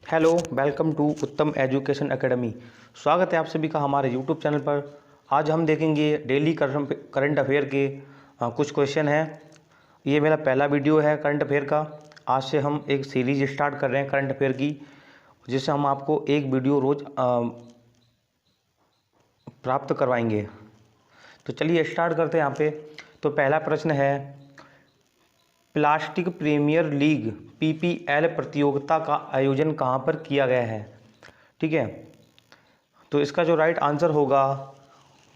Hello, welcome to उत्तम education academy. स्वागत है आप सभी का हमारे यूट्यूब चैनल पर। आज हम देखेंगे डेली करंट अफेयर के कुछ क्वेश्चन हैं। ये मेरा पहला वीडियो है करंट अफेयर का। आज से हम एक सीरीज स्टार्ट कर रहे हैं करंट अफेयर की, जिससे हम आपको एक वीडियो रोज़ प्राप्त करवाएंगे। तो चलिए स्टार्ट करते हैं यहाँ पे। तो पहला प्रश्न है, प्लास्टिक प्रीमियर लीग पीपीएल प्रतियोगिता का आयोजन कहाँ पर किया गया है? ठीक है, तो इसका जो राइट आंसर होगा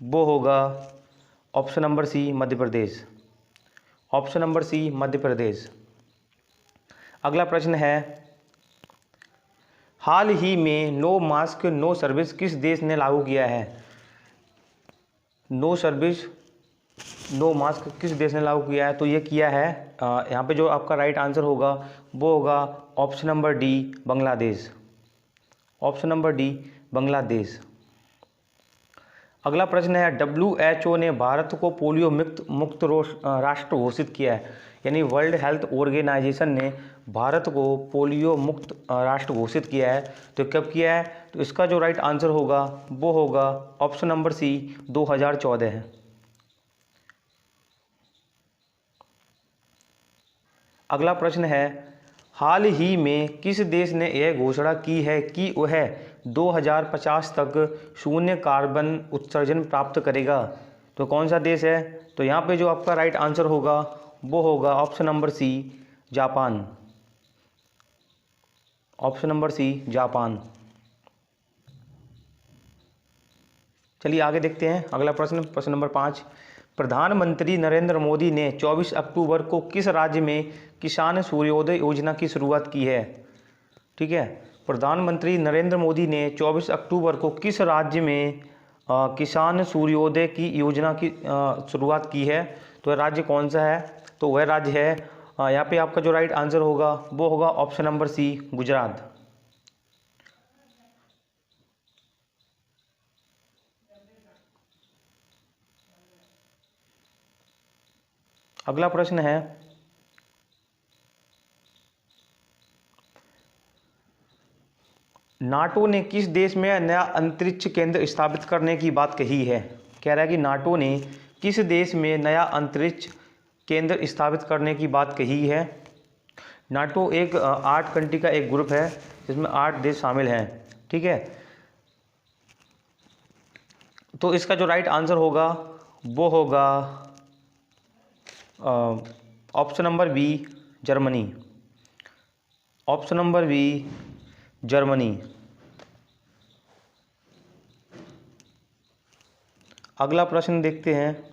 वो होगा ऑप्शन नंबर सी, मध्य प्रदेश। ऑप्शन नंबर सी, मध्य प्रदेश। अगला प्रश्न है, हाल ही में नो मास्क नो सर्विस किस देश ने लागू किया है? नो सर्विस नो मास्क किस देश ने लागू किया है? तो ये किया है, यहाँ पे जो आपका राइट आंसर होगा वो होगा option number D, Bangladesh. Option number D, Bangladesh. अगला प्रश्न है, WHO ने भारत को पोलियो मुक्त राष्ट्र घोषित किया है। यानी वर्ल्ड हेल्थ ऑर्गेनाइजेशन ने भारत को पोलियो मुक्त राष्ट्र घोषित किया है। तो कब किया है? तो इसका जो राइट आंसर होगा वो होगा ऑप्शन नंबर सी, 2014 है। अगला प्रश्न है, हाल ही में किस देश ने यह घोषणा की है कि वह 2050 तक शून्य कार्बन उत्सर्जन प्राप्त करेगा? तो कौन सा देश है? तो यहाँ पे जो आपका राइट आंसर होगा वो होगा option number C, Japan. Option number C, Japan. चलिए आगे देखते हैं अगला प्रश्न, प्रश्न नंबर 5। प्रधानमंत्री नरेंद्र मोदी ने 24 अक्टूबर को किस राज्य में किसान सूर्योदय योजना की शुरुआत की है? ठीक है, प्रधानमंत्री नरेंद्र मोदी ने 24 अक्टूबर को किस राज्य में किसान सूर्योदय की योजना की शुरुआत की है? तो वह राज्य कौन सा है? तो वह राज्य है, यहाँ पे आपका जो राइट आंसर होगा वो होगा ऑप्शन नंबर सी, गुजरात। अगला प्रश्न है, नाटो ने किस देश में नया अंतरिक्ष केंद्र स्थापित करने की बात कही है? कह रहा है कि नाटो ने किस देश में नया अंतरिक्ष केंद्र स्थापित करने की बात कही है? नाटो एक 8 कंट्री का एक ग्रुप है जिसमें 8 देश शामिल हैं। ठीक है, तो इसका जो राइट आंसर होगा वो होगा option number B, Germany. Option number B, Germany. अगला प्रश्न देखते हैं।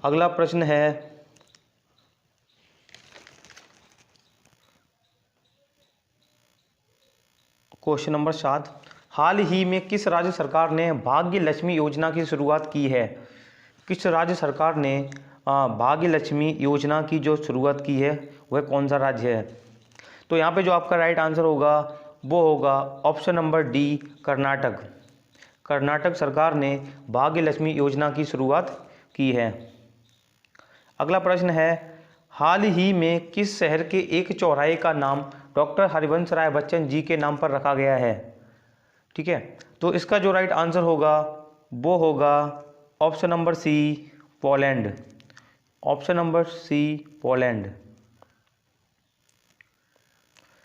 अगला प्रश्न है, क्वेश्चन नंबर 7। हाल ही में किस राज्य सरकार ने भाग्य लक्ष्मी योजना की शुरुआत की है? किस राज्य सरकार ने भाग्य लक्ष्मी योजना की जो शुरुआत की है वह कौन सा राज्य है? तो यहाँ पे जो आपका राइट आंसर होगा वो होगा option number D, Karnataka. Karnataka सरकार ने भाग्य लक्ष्मी योजना की शुरुआत की है। अगला प्रश्न है, हाल ही में किस शहर के एक चौराहे का नाम डॉक्टर हरिवंश राय बच्चन जी के नाम पर रखा गया है? ठीक है, तो इसका जो राइट आंसर होगा वो होगा option number C, Poland. Option number C, Poland.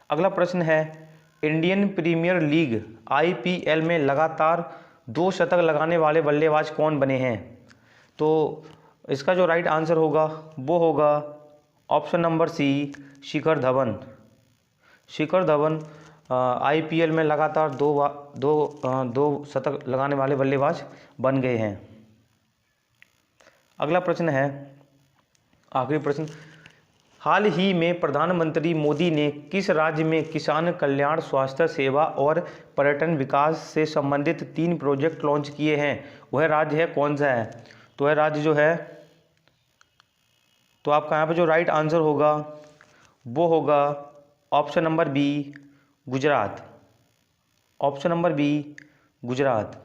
अगला प्रश्न है, इंडियन प्रीमियर लीग IPL में लगातार 2 शतक लगाने वाले बल्लेबाज कौन बने हैं? तो इसका जो राइट आंसर होगा वो होगा ऑप्शन नंबर सी, शिखर धवन। शिखर धवन IPL में लगातार दो शतक लगाने वाले बल्लेबाज बन गए हैं। अगला प्रश्न है, आखिरी प्रश्न, हाल ही में प्रधानमंत्री मोदी ने किस राज्य में किसान कल्याण, स्वास्थ्य सेवा और पर्यटन विकास से संबंधित 3 प्रोजेक्ट लॉन्च किए हैं? वह राज्य है कौन सा है? तो वह राज्य जो है, तो आपका यहाँ पे जो राइट आंसर होगा वो होगा option number B, Gujarat. Option number B, Gujarat.